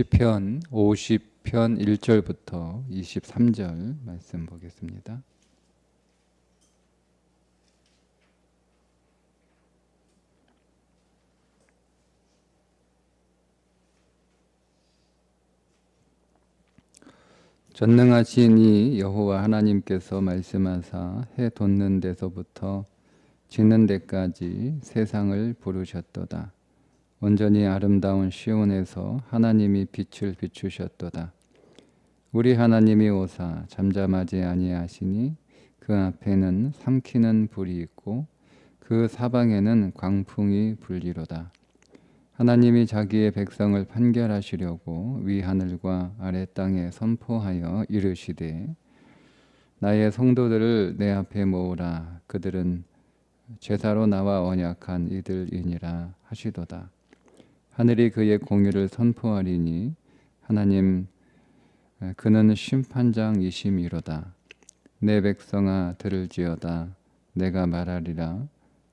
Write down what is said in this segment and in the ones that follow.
시편 50편 1절부터 23절 말씀 보겠습니다. 전능하신 이 여호와 하나님께서 말씀하사 해 돋는 데서부터 지는 데까지 세상을 부르셨도다. 온전히 아름다운 시온에서 하나님이 빛을 비추셨도다. 우리 하나님이 오사 잠잠하지 아니하시니 그 앞에는 삼키는 불이 있고 그 사방에는 광풍이 불리로다. 하나님이 자기의 백성을 판결하시려고 위 하늘과 아래 땅에 선포하여 이르시되 나의 성도들을 내 앞에 모으라. 그들은 제사로 나와 언약한 이들이니라 하시도다. 하늘이 그의 공의를 선포하리니 하나님 그는 심판장이심이로다. 내 백성아 들을지어다. 내가 말하리라.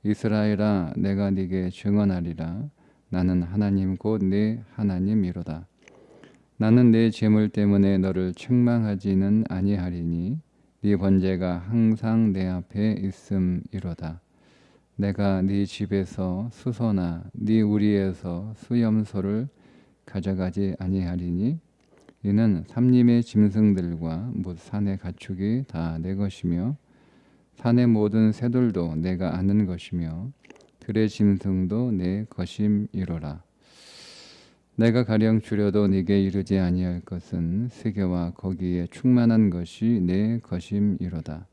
이스라엘아 내가 네게 증언하리라. 나는 하나님 곧 네 하나님이로다. 나는 네 재물 때문에 너를 책망하지는 아니하리니 네 번제가 항상 내 앞에 있음이로다. 내가 네 집에서 수소나 네 우리에서 수염소를 가져가지 아니하리니 이는 삼림의 짐승들과 못 산의 가축이 다 내 것이며 산의 모든 새들도 내가 아는 것이며 들의 짐승도 내 것임이로라. 내가 가령 줄여도 네게 이르지 아니할 것은 세계와 거기에 충만한 것이 내 것임이로다.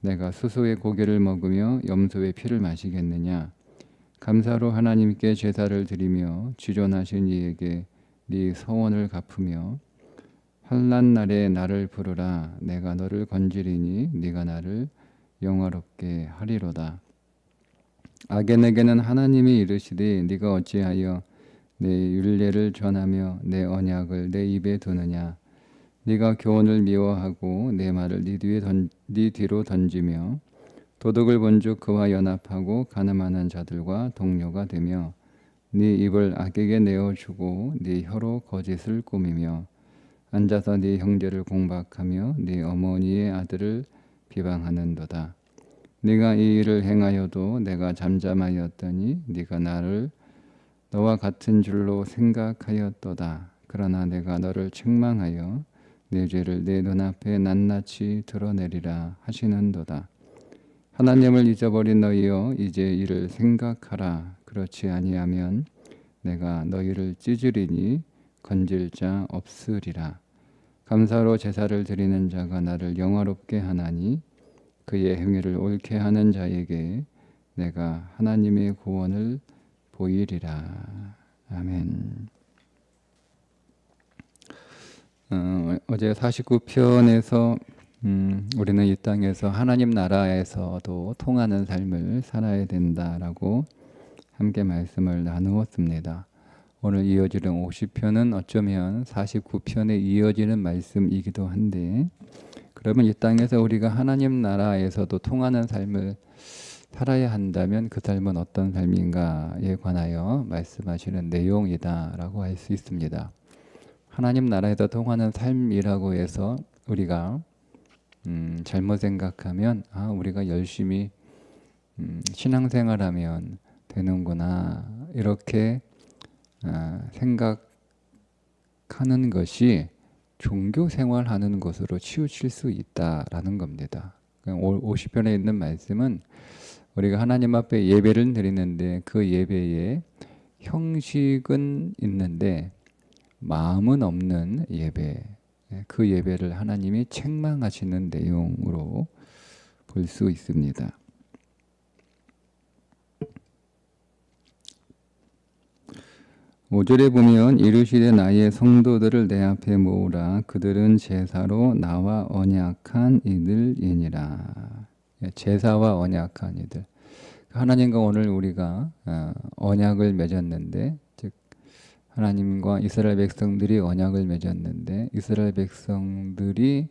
내가 수소의 고기를 먹으며 염소의 피를 마시겠느냐? 감사로 하나님께 제사를 드리며 지존하신 이에게 네 서원을 갚으며 환난 날에 나를 부르라. 내가 너를 건지리니 네가 나를 영화롭게 하리로다. 악인에게는 하나님이 이르시되 네가 어찌하여 내 율례를 전하며 내 언약을 내 입에 두느냐? 네가 교훈을 미워하고 내 말을 네 뒤로 던지며 도둑을 본즉 그와 연합하고 가늠하는 자들과 동료가 되며 네 입을 악에게 내어주고 네 혀로 거짓을 꾸미며 앉아서 네 형제를 공박하며 네 어머니의 아들을 비방하는도다. 네가 이 일을 행하여도 내가 잠잠하였더니 네가 나를 너와 같은 줄로 생각하였도다. 그러나 내가 너를 책망하여 내 죄를 내 눈앞에 낱낱이 드러내리라 하시는도다. 하나님을 잊어버린 너희여 이제 이를 생각하라. 그렇지 아니하면 내가 너희를 찢으리니 건질 자 없으리라. 감사로 제사를 드리는 자가 나를 영화롭게 하나니 그의 행위를 옳게 하는 자에게 내가 하나님의 구원을 보이리라. 아멘. 어제 49편에서 우리는 이 땅에서 하나님 나라에서도 통하는 삶을 살아야 된다라고 함께 말씀을 나누었습니다. 오늘 이어지는 50편은 어쩌면 49편에 이어지는 말씀이기도 한데 그러면 이 땅에서 우리가 하나님 나라에서도 통하는 삶을 살아야 한다면 그 삶은 어떤 삶인가에 관하여 말씀하시는 내용이다라고 할 수 있습니다. 하나님 나라에서 통하는 삶이라고 해서 우리가 잘못 생각하면 우리가 열심히 신앙생활하면 되는구나 이렇게 생각하는 것이 종교생활하는 것으로 치우칠 수 있다라는 겁니다. 50편에 있는 말씀은 우리가 하나님 앞에 예배를 드리는데 그 예배에 형식은 있는데 마음은 없는 예배, 그 예배를 하나님이 책망하시는 내용으로 볼 수 있습니다. 오절에 보면 이르시되 나의 성도들을 내 앞에 모으라. 그들은 제사로 나와 언약한 이들이니라. 제사와 언약한 이들. 하나님과 오늘 우리가 언약을 맺었는데 즉 하나님과 이스라엘 백성들이 언약을 맺었는데 이스라엘 백성들이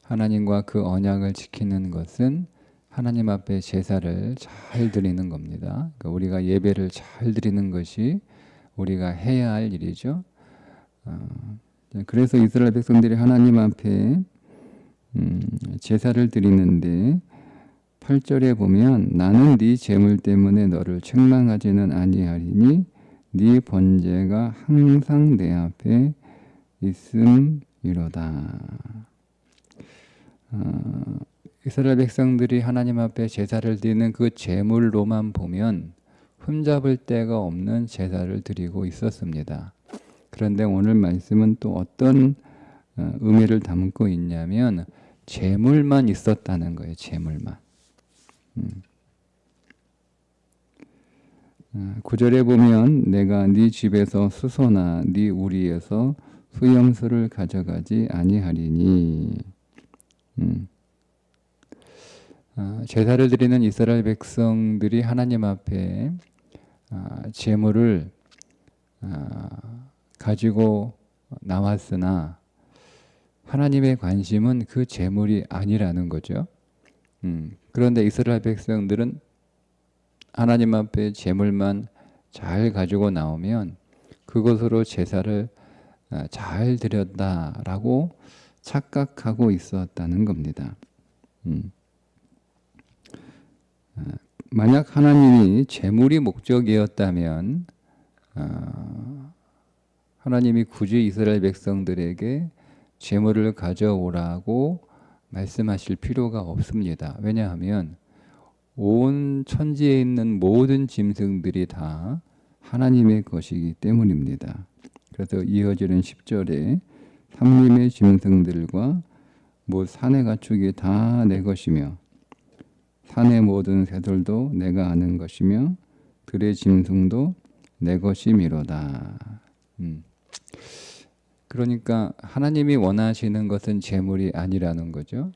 하나님과 그 언약을 지키는 것은 하나님 앞에 제사를 잘 드리는 겁니다. 그러니까 우리가 예배를 잘 드리는 것이 우리가 해야 할 일이죠. 그래서 이스라엘 백성들이 하나님 앞에 제사를 드리는데 8절에 보면 나는 네 재물 때문에 너를 책망하지는 아니하리니 네 번제가 항상 내 앞에 있음이로다. 이스라엘 백성들이 하나님 앞에 제사를 드리는 그 제물로만 보면 흠잡을 데가 없는 제사를 드리고 있었습니다. 그런데 오늘 말씀은 또 어떤 의미를 담고 있냐면 제물만 있었다는 거예요. 제물만. 9절에 보면 내가 네 집에서 수소나 네 우리에서 수염수를 가져가지 아니하리니. 제사를 드리는 이스라엘 백성들이 하나님 앞에 제물을 가지고 나왔으나 하나님의 관심은 그 제물이 아니라는 거죠. 그런데 이스라엘 백성들은 하나님 앞에 제물만 잘 가지고 나오면 그것으로 제사를 잘 드렸다라고 착각하고 있었다는 겁니다. 만약 하나님이 제물이 목적이었다면 하나님이 굳이 이스라엘 백성들에게 제물을 가져오라고 말씀하실 필요가 없습니다. 왜냐하면 온 천지에 있는 모든 짐승들이 다 하나님의 것이기 때문입니다. 그래서 이어지는 10절에 삼림의 짐승들과 산의 가축이 다 내 것이며 산의 모든 새들도 내가 아는 것이며 들의 짐승도 내 것이미로다. 그러니까 하나님이 원하시는 것은 제물이 아니라는 거죠.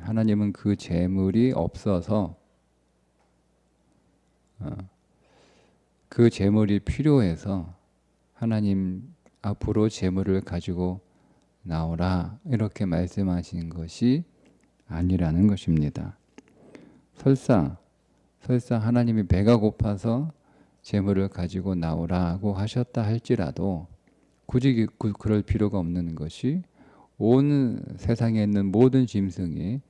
하나님은 그 제물이 없어서 그 제물이 필요해서 하나님 앞으로 제물을 가지고 나오라 이렇게 말씀하신 것이 아니라는 것입니다. 설사 하나님이 배가 고파서 제물을 가지고 나오라고 하셨다 할지라도 굳이 그럴 필요가 없는 것이 온 세상에 있는 모든 짐승이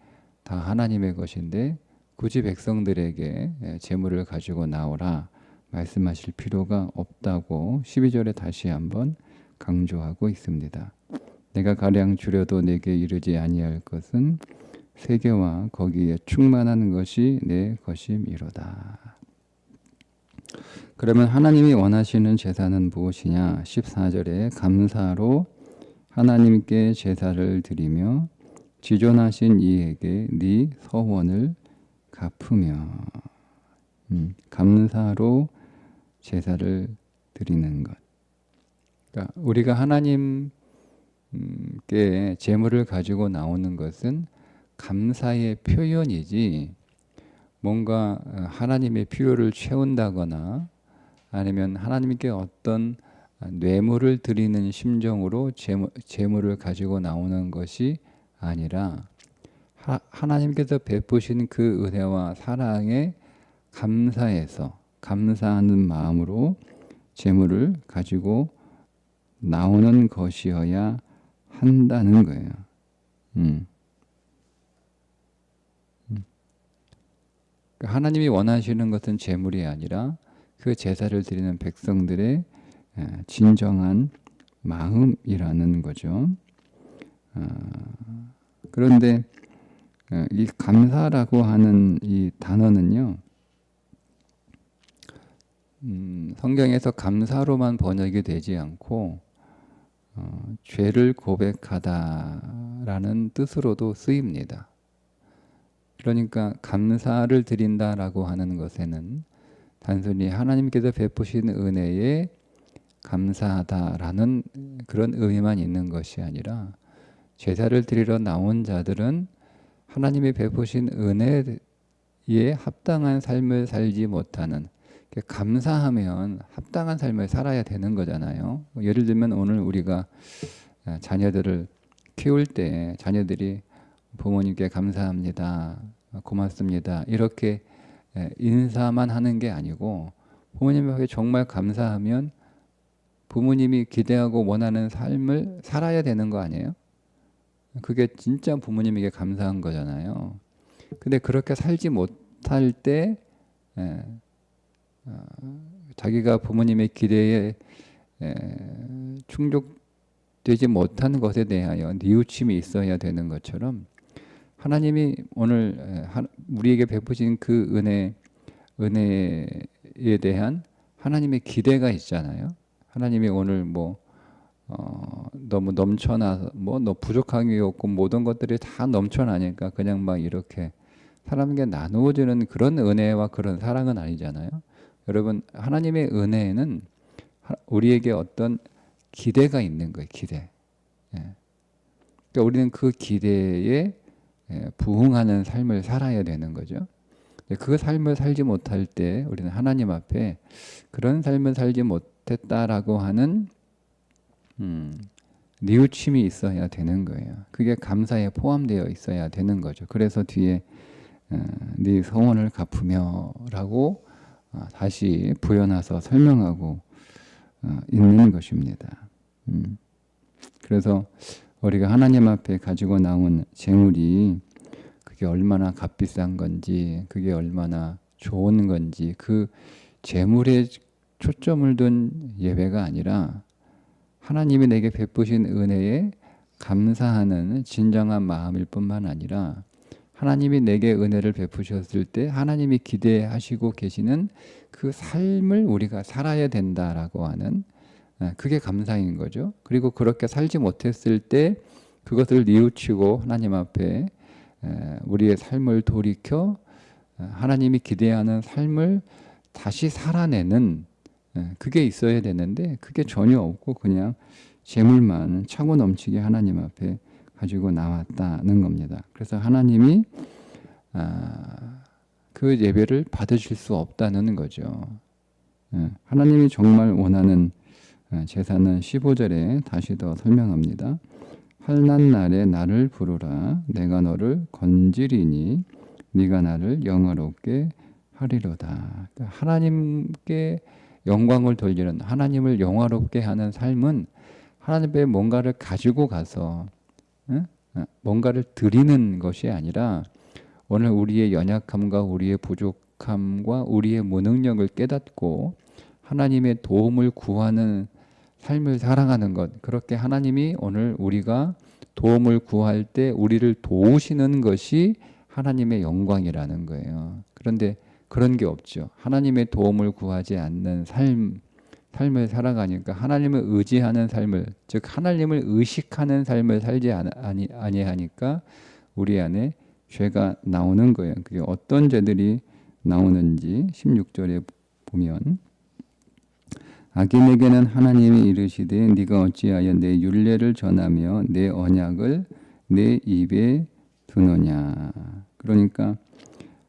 다 하나님의 것인데 굳이 백성들에게 제물을 가지고 나오라 말씀하실 필요가 없다고 12절에 다시 한번 강조하고 있습니다. 내가 가량 줄여도 내게 이르지 아니할 것은 세계와 거기에 충만한 것이 내 것임이로다. 그러면 하나님이 원하시는 제사는 무엇이냐? 14절에 감사로 하나님께 제사를 드리며 지존하신 이에게 네 서원을 갚으며. 감사로 제사를 드리는 것. 그러니까 우리가 하나님께 제물을 가지고 나오는 것은 감사의 표현이지 뭔가 하나님의 필요를 채운다거나 아니면 하나님께 어떤 뇌물을 드리는 심정으로 제물을 가지고 나오는 것이 아니라 하나님께서 베푸신 그 은혜와 사랑에 감사해서 감사하는 마음으로 제물을 가지고 나오는 것이어야 한다는 거예요. 하나님이 원하시는 것은 제물이 아니라 그 제사를 드리는 백성들의 진정한 마음이라는 거죠. 그런데 이 감사라고 하는 이 단어는요, 성경에서 감사로만 번역이 되지 않고 죄를 고백하다라는 뜻으로도 쓰입니다. 그러니까 감사를 드린다라고 하는 것에는 단순히 하나님께서 베푸신 은혜에 감사하다라는 그런 의미만 있는 것이 아니라 제사를 드리러 나온 자들은 하나님이 베푸신 은혜에 합당한 삶을 살지 못하는, 감사하면 합당한 삶을 살아야 되는 거잖아요. 예를 들면 오늘 우리가 자녀들을 키울 때 자녀들이 부모님께 감사합니다, 고맙습니다 이렇게 인사만 하는 게 아니고 부모님 앞에 정말 감사하면 부모님이 기대하고 원하는 삶을 살아야 되는 거 아니에요? 그게 진짜 부모님에게 감사한 거잖아요. 근데 그렇게 살지 못할 때 자기가 부모님의 기대에 충족되지 못한 것에 대하여 뉘우침이 있어야 되는 것처럼 하나님이 오늘 우리에게 베푸신 그 은혜에 대한 하나님의 기대가 있잖아요. 하나님이 오늘 너무 넘쳐나서 너 부족한 게 없고 모든 것들이 다 넘쳐나니까 그냥 막 이렇게 사람에게 나누어지는 그런 은혜와 그런 사랑은 아니잖아요. 여러분, 하나님의 은혜에는 우리에게 어떤 기대가 있는 거예요. 기대. 그러니까 우리는 그 기대에 부응하는 삶을 살아야 되는 거죠. 그 삶을 살지 못할 때 우리는 하나님 앞에 그런 삶을 살지 못했다라고 하는 뉘우침이 있어야 되는 거예요. 그게 감사에 포함되어 있어야 되는 거죠. 그래서 뒤에 네 소원을 갚으며라고 다시 부연해서 설명하고 있는 것입니다. 그래서 우리가 하나님 앞에 가지고 나온 재물이 그게 얼마나 값비싼 건지, 그게 얼마나 좋은 건지, 그 재물에 초점을 둔 예배가 아니라 하나님이 내게 베푸신 은혜에 감사하는 진정한 마음일 뿐만 아니라 하나님이 내게 은혜를 베푸셨을 때 하나님이 기대하시고 계시는 그 삶을 우리가 살아야 된다라고 하는 그게 감사인 거죠. 그리고 그렇게 살지 못했을 때 그것을 뉘우치고 하나님 앞에 우리의 삶을 돌이켜 하나님이 기대하는 삶을 다시 살아내는 그게 있어야 되는데 그게 전혀 없고 그냥 재물만 차고 넘치게 하나님 앞에 가지고 나왔다는 겁니다. 그래서 하나님이 그 예배를 받으실 수 없다는 거죠. 하나님이 정말 원하는 제사는 15절에 다시 더 설명합니다. 환난 날에 나를 부르라. 내가 너를 건지리니 네가 나를 영화롭게 하리로다. 그러니까 하나님께 영광을 돌리는, 하나님을 영화롭게 하는 삶은 하나님의 뭔가를 가지고 가서 뭔가를 드리는 것이 아니라 오늘 우리의 연약함과 우리의 부족함과 우리의 무능력을 깨닫고 하나님의 도움을 구하는 삶을 살아가는 것. 그렇게 하나님이 오늘 우리가 도움을 구할 때 우리를 도우시는 것이 하나님의 영광이라는 거예요. 그런데 그런 게 없죠. 하나님의 도움을 구하지 않는 삶을 살아가니까 하나님을 의지하는 삶을, 즉 하나님을 의식하는 삶을 살지 아니하니까 우리 안에 죄가 나오는 거예요. 그게 어떤 죄들이 나오는지 16절에 보면 악인에게는 하나님이 이르시되 네가 어찌하여 내 율례를 전하며 내 언약을 내 입에 두느냐. 그러니까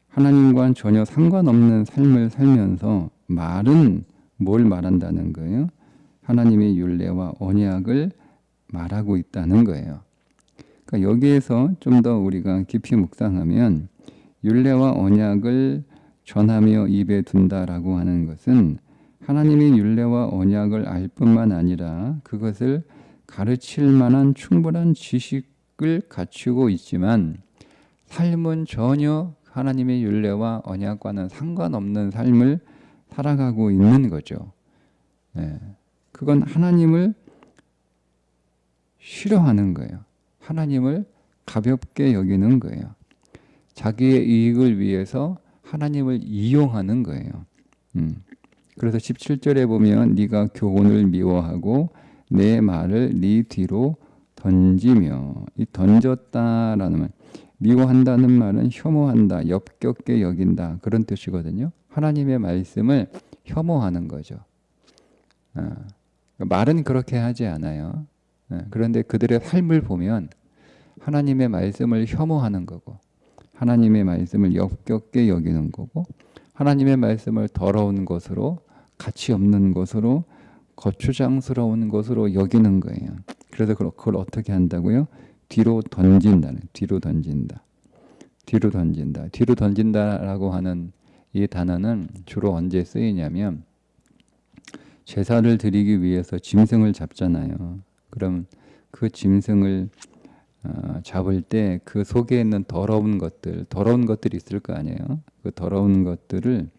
하나님과 전혀 상관없는 삶을 살면서 말은 뭘 말한다는 거예요? 하나님의 율례와 언약을 말하고 있다는 거예요. 그러니까 여기에서 좀 더 우리가 깊이 묵상하면 율례와 언약을 전하며 입에 둔다라고 하는 것은 하나님의 율례와 언약을 알 뿐만 아니라 그것을 가르칠 만한 충분한 지식을 갖추고 있지만 삶은 전혀 하나님의 율례와 언약과는 상관없는 삶을 살아가고 있는 거죠. 그건 하나님을 싫어하는 거예요. 하나님을 가볍게 여기는 거예요. 자기의 이익을 위해서 하나님을 이용하는 거예요. 그래서 17절에 보면 네가 교훈을 미워하고 내 말을 네 뒤로 던지며, 이 던졌다라는 말, 미워한다는 말은 혐오한다, 역겹게 여긴다 그런 뜻이거든요. 하나님의 말씀을 혐오하는 거죠. 말은 그렇게 하지 않아요. 그런데 그들의 삶을 보면 하나님의 말씀을 혐오하는 거고 하나님의 말씀을 역겹게 여기는 거고 하나님의 말씀을 더러운 것으로, 가치 없는 것으로, 거추장스러운 것으로 여기는 거예요. 그래서 그걸 어떻게 한다고요? 뒤로 던진다는, 뒤로 던진다. 뒤로 던진다. 뒤로 던진다라고 하는 이 단어는 주로 언제 쓰이냐면 제사를 드리기 위해서 짐승을 잡잖아요. 그럼 그 짐승을 잡을 때 그 속에 있는 더러운 것들이 있을 거 아니에요. 그 더러운 것들을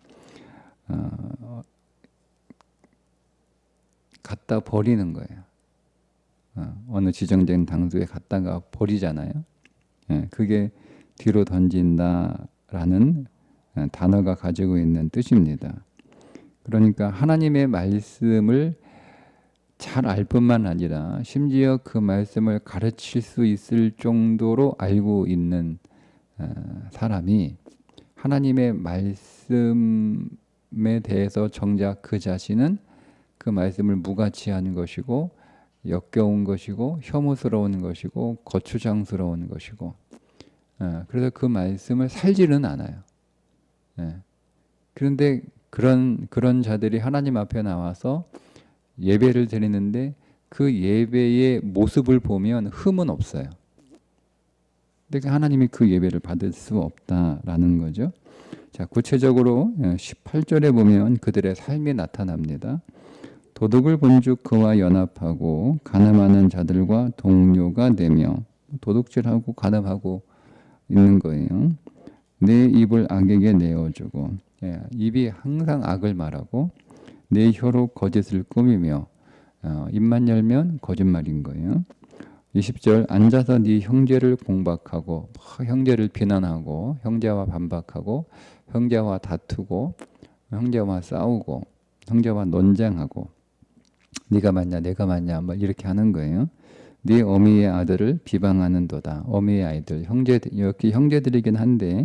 갖다 버리는 거예요. 어느 지정된 장소에 갖다가 버리잖아요. 그게 뒤로 던진다라는 단어가 가지고 있는 뜻입니다. 그러니까 하나님의 말씀을 잘 알 뿐만 아니라 심지어 그 말씀을 가르칠 수 있을 정도로 알고 있는 사람이 하나님의 말씀에 대해서 정작 그 자신은 그 말씀을 무가치하는 것이고 역겨운 것이고 혐오스러운 것이고 거추장스러운 것이고 그래서 그 말씀을 살지는 않아요. 그런데 그런 자들이 하나님 앞에 나와서 예배를 드리는데 그 예배의 모습을 보면 흠은 없어요. 근데 하나님이 그 예배를 받을 수 없다라는 거죠. 자, 구체적으로 18절에 보면 그들의 삶이 나타납니다. 도둑을 본즉 그와 연합하고 간음하는 자들과 동료가 되며, 도둑질하고 간음하고 있는 거예요. 내 입을 악에게 내어주고, 입이 항상 악을 말하고 내 혀로 거짓을 꾸미며, 입만 열면 거짓말인 거예요. 20절 앉아서 네 형제를 공박하고, 형제를 비난하고, 형제와 반박하고, 형제와 다투고, 형제와 싸우고, 형제와 논쟁하고, 네가 맞냐 내가 맞냐 뭐 이렇게 하는 거예요. 네 어미의 아들을 비방하는도다. 어미의 아이들, 여기 형제들이긴 한데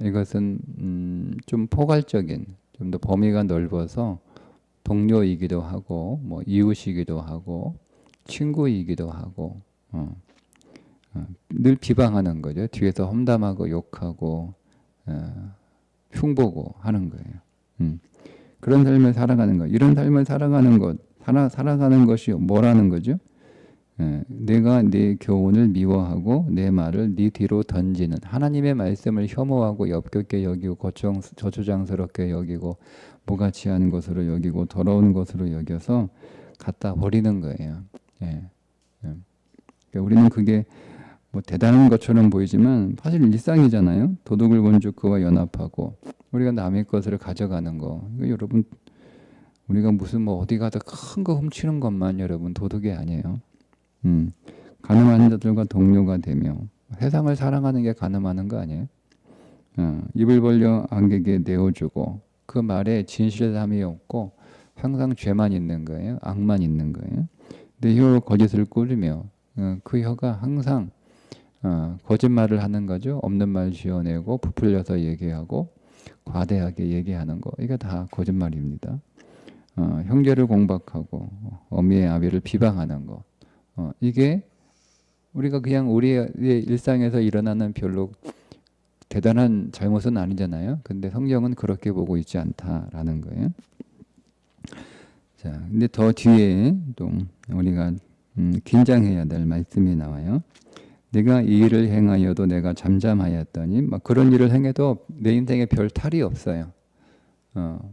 이것은 좀 포괄적인, 좀 더 범위가 넓어서 동료이기도 하고 뭐 이웃이기도 하고 친구이기도 하고 늘 비방하는 거죠. 뒤에서 험담하고 욕하고 흉보고 하는 거예요. 그런 삶을 살아가는 것. 이런 삶을 살아가는 것이 뭐라는 거죠? 내가 네 교훈을 미워하고 내 말을 네 뒤로 던지는, 하나님의 말씀을 혐오하고 역겹게 여기고 저주장스럽게 여기고 무가치한 것으로 여기고 더러운 것으로 여겨서 갖다 버리는 거예요. 그러니까 우리는 그게 뭐 대단한 것처럼 보이지만 사실 일상이잖아요. 도둑을 본즉 그와 연합하고 우리가 남의 것을 가져가는 거. 여러분, 우리가 무슨 뭐 어디 가서 큰 거 훔치는 것만 여러분 도둑이 아니에요. 가늠하는 자들과 동료가 되며, 세상을 사랑하는 게 가늠하는 거 아니에요? 입을 벌려 악에게 내어주고 그 말에 진실함이 없고 항상 죄만 있는 거예요. 악만 있는 거예요. 내 혀로 거짓을 꾸리며, 그 혀가 항상 거짓말을 하는 거죠. 없는 말 지어내고 부풀려서 얘기하고 과대하게 얘기하는 거, 이게 다 거짓말입니다. 형제를 공박하고 어미의 아비를 비방하는 거, 이게 우리가 그냥 우리의 일상에서 일어나는 별로 대단한 잘못은 아니잖아요. 근데 성경은 그렇게 보고 있지 않다라는 거예요. 자, 근데 더 뒤에 또 우리가 긴장해야 될 말씀이 나와요. 내가 이 일을 행하여도 내가 잠잠하였더니, 막 그런 일을 행해도 내 인생에 별 탈이 없어요.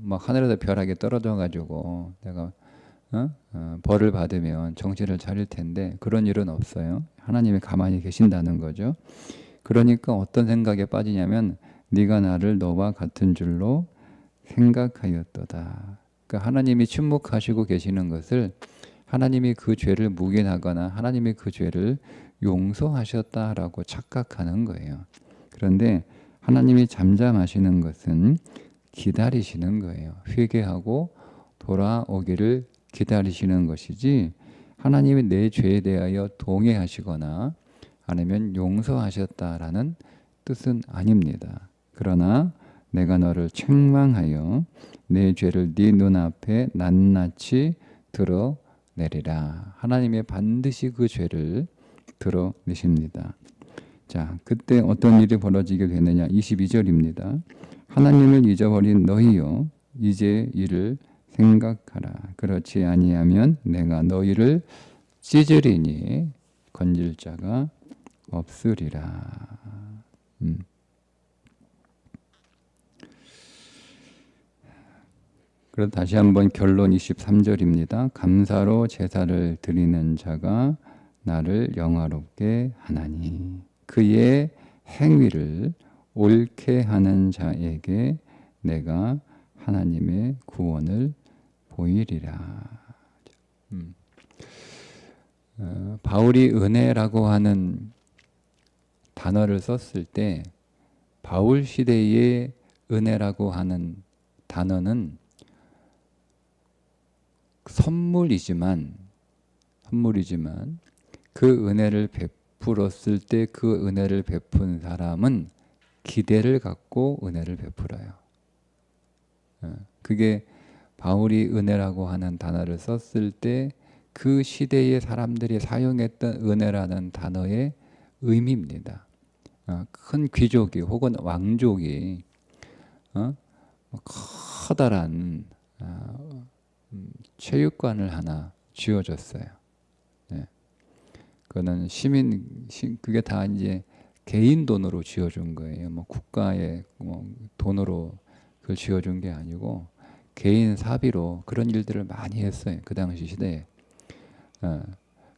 막 하늘에서 벼락이 떨어져 가지고 내가 벌을 받으면 정신을 차릴 텐데 그런 일은 없어요. 하나님이 가만히 계신다는 거죠. 그러니까 어떤 생각에 빠지냐면 네가 나를 너와 같은 줄로 생각하였도다. 그러니까 하나님이 침묵하시고 계시는 것을 하나님이 그 죄를 묵인하거나 하나님이 그 죄를 용서하셨다라고 착각하는 거예요. 그런데 하나님이 잠잠하시는 것은 기다리시는 거예요. 회개하고 돌아오기를 기다리시는 것이지, 하나님이 내 죄에 대하여 동의하시거나 아니면 용서하셨다라는 뜻은 아닙니다. 그러나 내가 너를 책망하여 내 죄를 네 눈앞에 낱낱이 드러내리라. 하나님이 반드시 그 죄를 드러내십니다. 자, 그때 어떤 일이 벌어지게 되느냐? 22절입니다. 하나님을 잊어버린 너희여, 이제 이를 생각하라. 그렇지 아니하면 내가 너희를 찢으리니 건질 자가 없으리라. 그래서 다시 한번 결론 23절입니다. 감사로 제사를 드리는 자가 나를 영화롭게 하나니 그의 행위를 옳게 하는 자에게 내가 하나님의 구원을 보이리라. 바울이 은혜라고 하는 단어를 썼을 때 바울 시대의 은혜라고 하는 단어는 선물이지만 그 은혜를 베풀었을 때 그 은혜를 베푼 사람은 기대를 갖고 은혜를 베풀어요. 그게 바울이 은혜라고 하는 단어를 썼을 때 그 시대의 사람들이 사용했던 은혜라는 단어의 의미입니다. 큰 귀족이 혹은 왕족이 커다란 체육관을 하나 지어줬어요. 네. 그거는 그게 다 이제 개인 돈으로 지어준 거예요. 뭐 국가의 돈으로 그걸 지어준 게 아니고 개인 사비로 그런 일들을 많이 했어요. 그 당시 시대에.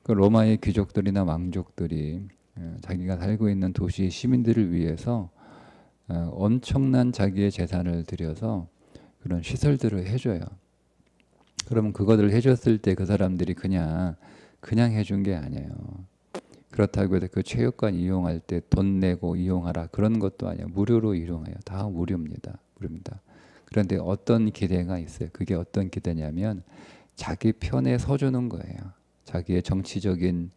그 로마의 귀족들이나 왕족들이 자기가 살고 있는 도시의 시민들을 위해서 엄청난 자기의 재산을 들여서 그런 시설들을 해줘요. 그러면 그것을 해줬을 때 그 사람들이 그냥 해준 게 아니에요. 그렇다고 해서 그 체육관 이용할 때 돈 내고 이용하라 그런 것도 아니에요. 무료로 이용해요. 다 무료입니다. 그런데 어떤 기대가 있어요. 그게 어떤 기대냐면 자기 편에 서주는 거예요. 자기의 정치적인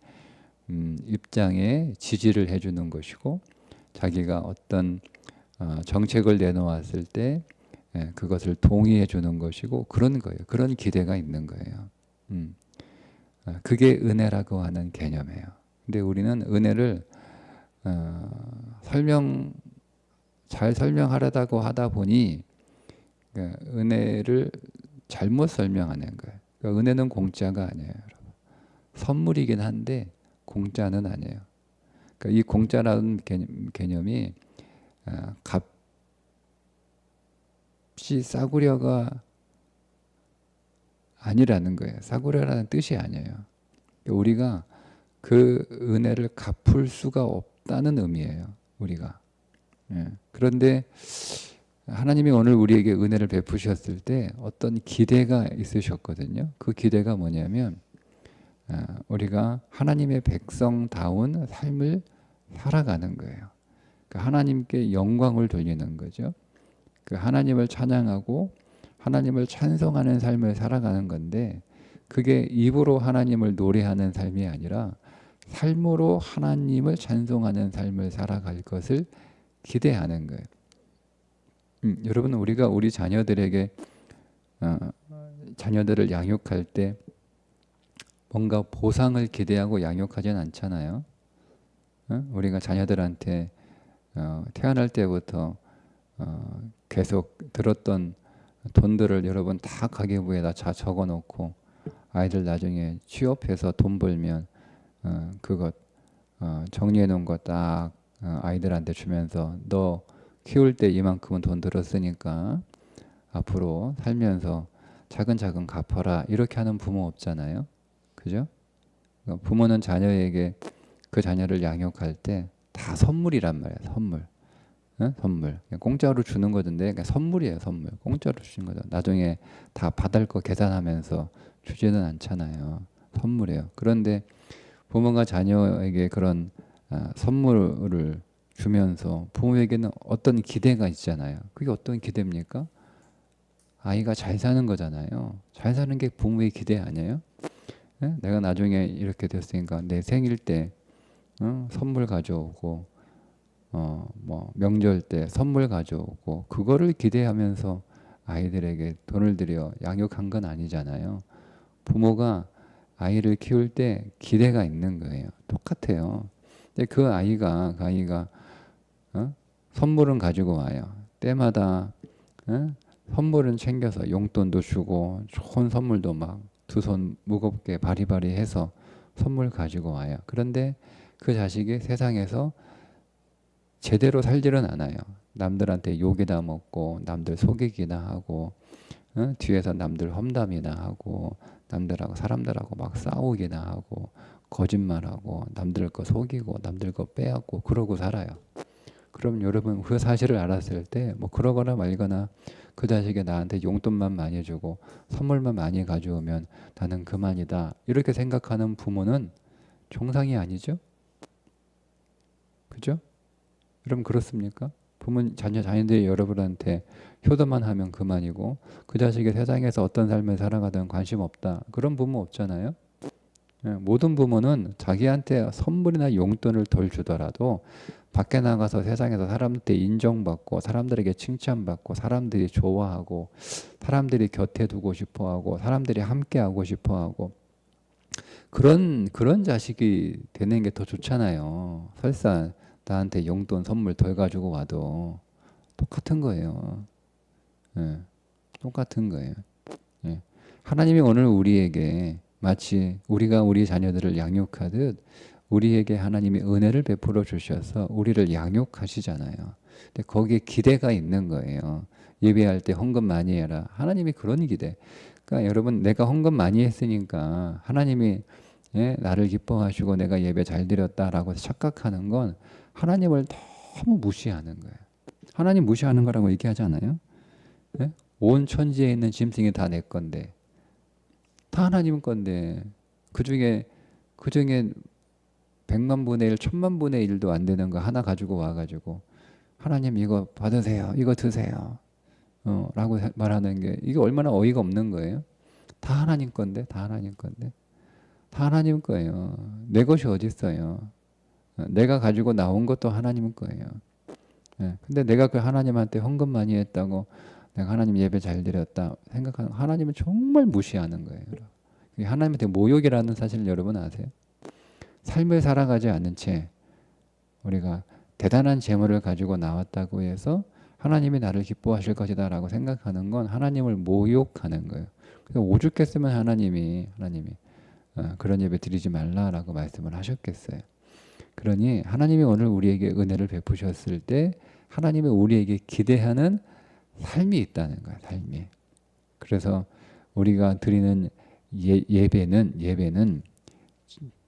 입장에 지지를 해주는 것이고 자기가 어떤 정책을 내놓았을 때 그것을 동의해 주는 것이고 그런 거예요. 그런 기대가 있는 거예요. 그게 은혜라고 하는 개념이에요. 근데 우리는 은혜를 잘 설명하려다고 하다 보니 은혜를 잘못 설명하는 거예요. 그러니까 은혜는 공짜가 아니에요, 여러분. 선물이긴 한데 공짜는 아니에요. 그러니까 이 공짜라는 개념이 값이 싸구려가 아니라는 거예요. 싸구려라는 뜻이 아니에요. 그러니까 우리가 그 은혜를 갚을 수가 없다는 의미예요. 우리가. 그런데 하나님이 오늘 우리에게 은혜를 베푸셨을 때 어떤 기대가 있으셨거든요. 그 기대가 뭐냐면 우리가 하나님의 백성다운 삶을 살아가는 거예요. 그러니까 하나님께 영광을 돌리는 거죠. 그 하나님을 찬양하고 하나님을 찬송하는 삶을 살아가는 건데 그게 입으로 하나님을 노래하는 삶이 아니라 삶으로 하나님을 찬송하는 삶을 살아갈 것을 기대하는 거예요. 여러분 우리가 우리 자녀들에게 자녀들을 양육할 때 뭔가 보상을 기대하고 양육하진 않잖아요. 우리가 자녀들한테 태어날 때부터 계속 들었던 돈들을 여러분 다 가계부에다 다 적어놓고 아이들 나중에 취업해서 돈 벌면 그것 정리해 놓은 거 딱 아이들한테 주면서 너 키울 때 이만큼은 돈 들었으니까 앞으로 살면서 차근차근 갚아라 이렇게 하는 부모 없잖아요. 그죠? 부모는 자녀에게 그 자녀를 양육할 때 다 선물이란 말이에요. 선물. 공짜로 주는 거던데 선물이에요. 선물. 공짜로 주신 거죠. 나중에 다 받을 거 계산하면서 주지는 않잖아요. 선물이에요. 그런데 부모가 자녀에게 그런 선물을 주면서 부모에게는 어떤 기대가 있잖아요. 그게 어떤 기대입니까? 아이가 잘 사는 거잖아요. 잘 사는 게 부모의 기대 아니에요? 내가 나중에 이렇게 됐으니까 내 생일 때 선물 가져오고 뭐 명절 때 선물 가져오고 그거를 기대하면서 아이들에게 돈을 들여 양육한 건 아니잖아요. 부모가 아이를 키울 때 기대가 있는 거예요. 똑같아요. 근데 그 아이가 선물은 가지고 와요. 때마다 선물은 챙겨서 용돈도 주고 좋은 선물도 막 두 손 무겁게 바리바리 해서 선물 가지고 와요. 그런데 그 자식이 세상에서 제대로 살지는 않아요. 남들한테 욕이나 먹고 남들 속이기나 하고 뒤에서 남들 험담이나 하고 남들하고 사람들하고 막 싸우기나 하고 거짓말하고 남들 거 속이고 남들 거 빼앗고 그러고 살아요. 그럼 여러분 그 사실을 알았을 때 뭐 그러거나 말거나 그 자식이 나한테 용돈만 많이 주고 선물만 많이 가져오면 나는 그만이다 이렇게 생각하는 부모는 정상이 아니죠? 그죠? 여러분 그렇습니까? 자녀들이 여러분한테 효도만 하면 그만이고 그 자식이 세상에서 어떤 삶을 살아가든 관심 없다 그런 부모 없잖아요. 모든 부모는 자기한테 선물이나 용돈을 덜 주더라도 밖에 나가서 세상에서 사람들한테 인정받고 사람들에게 칭찬받고 사람들이 좋아하고 사람들이 곁에 두고 싶어하고 사람들이 함께하고 싶어하고 그런 자식이 되는 게 더 좋잖아요. 설사 나한테 용돈 선물 덜 가지고 와도 똑같은 거예요. 예, 똑같은 거예요. 예. 하나님이 오늘 우리에게 마치 우리가 우리 자녀들을 양육하듯 우리에게 하나님이 은혜를 베풀어 주셔서 우리를 양육하시잖아요. 근데 거기에 기대가 있는 거예요. 예배할 때 헌금 많이 해라. 하나님이 그런 기대. 그러니까 여러분 내가 헌금 많이 했으니까 하나님이 나를 기뻐하시고 내가 예배 잘 드렸다라고 착각하는 건 하나님을 너무 무시하는 거예요. 하나님 무시하는 거라고 얘기하잖아요. 예? 온 천지에 있는 짐승이 다 내 건데 다 하나님 건데 그중에 100만 분의 1, 1000만 분의 1도 안 되는 거 하나 가지고 와가지고 하나님 이거 받으세요. 이거 드세요. 라고 말하는 게 이게 얼마나 어이가 없는 거예요. 다 하나님 건데 다 하나님 건데 다 하나님 거예요. 내 것이 어디 있어요. 내가 가지고 나온 것도 하나님 거예요. 근데 내가 그 하나님한테 헌금 많이 했다고 내가 하나님 예배 잘 드렸다 생각하는 하나님은 정말 무시하는 거예요. 하나님한테 모욕이라는 사실을 여러분 아세요? 삶을 살아가지 않은 채 우리가 대단한 재물을 가지고 나왔다고 해서 하나님이 나를 기뻐하실 것이다 라고 생각하는 건 하나님을 모욕하는 거예요. 그래서 오죽했으면 하나님이 그런 예배 드리지 말라라고 말씀을 하셨겠어요. 그러니 하나님이 오늘 우리에게 은혜를 베푸셨을 때 하나님이 우리에게 기대하는 삶이 있다는 거야. 삶이. 그래서 우리가 드리는 예배는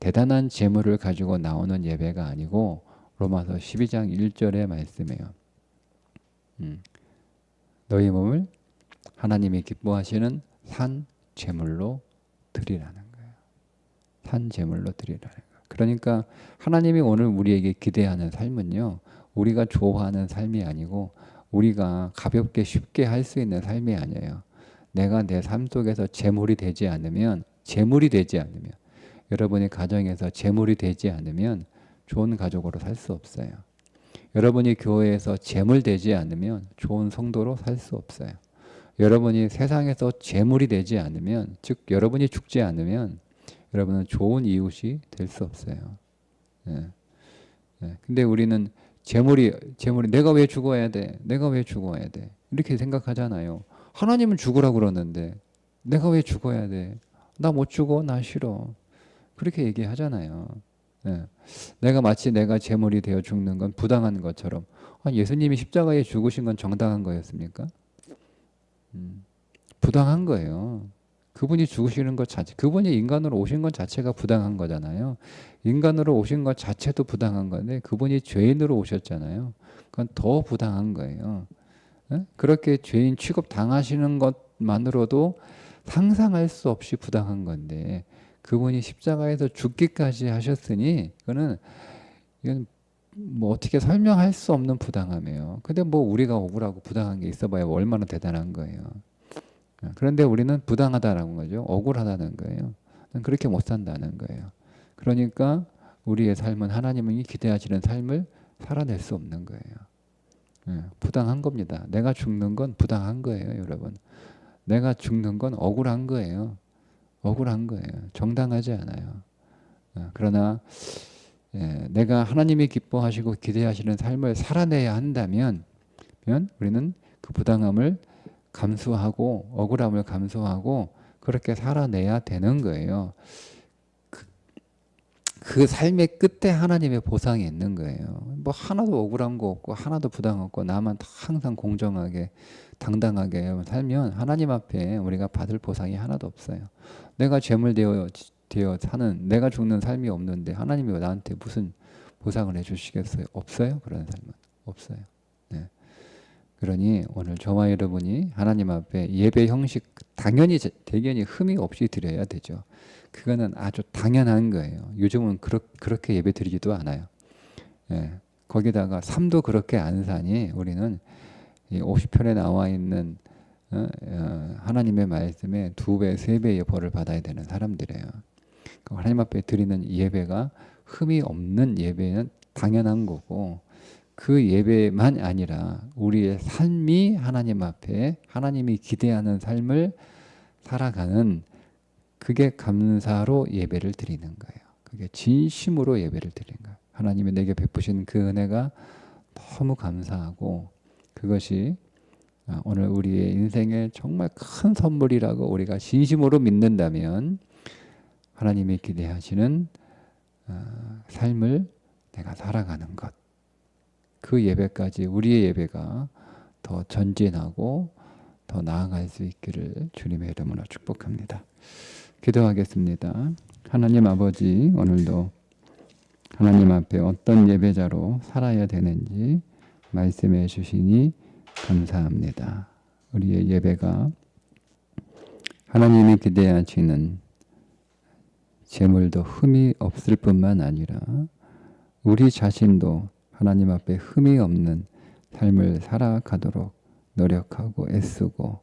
대단한 재물을 가지고 나오는 예배가 아니고 로마서 12장 1절의 말씀이에요. 너희 몸을 하나님이 기뻐하시는 산 제물로 드리라는 거예요. 산 제물로 드리라는 거예요. 그러니까 하나님이 오늘 우리에게 기대하는 삶은요. 우리가 좋아하는 삶이 아니고 우리가 가볍게 쉽게 할 수 있는 삶이 아니에요. 내가 내 삶 속에서 재물이 되지 않으면 여러분의 가정에서 재물이 되지 않으면 좋은 가족으로 살 수 없어요. 여러분이 교회에서 재물 되지 않으면 좋은 성도로 살 수 없어요. 여러분이 세상에서 재물이 되지 않으면 즉 여러분이 죽지 않으면 여러분은 좋은 이웃이 될 수 없어요. 근데 우리는 재물이 내가 왜 죽어야 돼? 내가 왜 죽어야 돼? 이렇게 생각하잖아요. 하나님은 죽으라고 그러는데 내가 왜 죽어야 돼? 나 못 죽어. 나 싫어. 그렇게 얘기하잖아요. 마치 내가 재물이 되어 죽는 건 부당한 것처럼 예수님이 십자가에 죽으신 건 정당한 거였습니까? 부당한 거예요. 그분이 죽으시는 것 자체, 그분이 인간으로 오신 것 자체가 부당한 거잖아요. 인간으로 오신 것 자체도 부당한 건데 그분이 죄인으로 오셨잖아요. 그건 더 부당한 거예요. 그렇게 죄인 취급 당하시는 것만으로도 상상할 수 없이 부당한 건데 그분이 십자가에서 죽기까지 하셨으니 이건 뭐 어떻게 설명할 수 없는 부당함이에요. 근데 뭐 우리가 억울하고 부당한 게 있어봐야 얼마나 대단한 거예요. 그런데 우리는 부당하다라는 거죠. 억울하다는 거예요. 그렇게 못 산다는 거예요. 그러니까 우리의 삶은 하나님이 기대하시는 삶을 살아낼 수 없는 거예요. 부당한 겁니다. 내가 죽는 건 부당한 거예요, 여러분. 내가 죽는 건 억울한 거예요. 억울한 거예요. 정당하지 않아요. 그러나 내가 하나님이 기뻐하시고 기대하시는 삶을 살아내야 한다면 우리는 그 부당함을 감수하고 억울함을 감수하고 그렇게 살아내야 되는 거예요. 그 삶의 끝에 하나님의 보상이 있는 거예요. 뭐 하나도 억울한 거 없고 하나도 부당 없고 나만 항상 공정하게 당당하게 살면 하나님 앞에 우리가 받을 보상이 하나도 없어요. 내가 되어 사는, 내가 죽는 삶이 없는데 하나님이 나한테 무슨 보상을 해주시겠어요? 없어요. 그런 삶은 없어요. 네. 그러니 오늘 저와 여러분이 하나님 앞에 예배 형식 당연히 흠이 없이 드려야 되죠. 그거는 아주 당연한 거예요. 요즘은 그렇게 예배 드리지도 않아요. 예. 거기다가 삶도 그렇게 안 사니 우리는 이 50편에 나와 있는 하나님의 말씀에 2배, 3배의 벌을 받아야 되는 사람들이에요. 하나님 앞에 드리는 예배가 흠이 없는 예배는 당연한 거고, 그 예배만 아니라 우리의 삶이 하나님 앞에 하나님이 기대하는 삶을 살아가는, 그게 감사로 예배를 드리는 거예요. 그게 진심으로 예배를 드리는 거예요. 하나님이 내게 베푸신 그 은혜가 너무 감사하고, 그것이 오늘 우리의 인생에 정말 큰 선물이라고 우리가 진심으로 믿는다면 하나님이 기대하시는 삶을 내가 살아가는 것, 그 예배까지 우리의 예배가 더 전진하고 더 나아갈 수 있기를 주님의 이름으로 축복합니다. 기도하겠습니다. 하나님 아버지, 오늘도 하나님 앞에 어떤 예배자로 살아야 되는지 말씀해 주시니 감사합니다. 우리의 예배가 하나님이 기대하시는 재물도 흠이 없을 뿐만 아니라 우리 자신도 하나님 앞에 흠이 없는 삶을 살아가도록 노력하고 애쓰고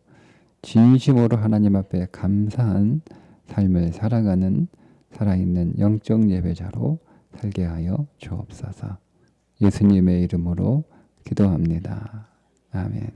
진심으로 하나님 앞에 감사한 삶을 살아가는 살아있는 영적 예배자로 살게 하여 주옵소서. 예수님의 이름으로 기도합니다. 아멘.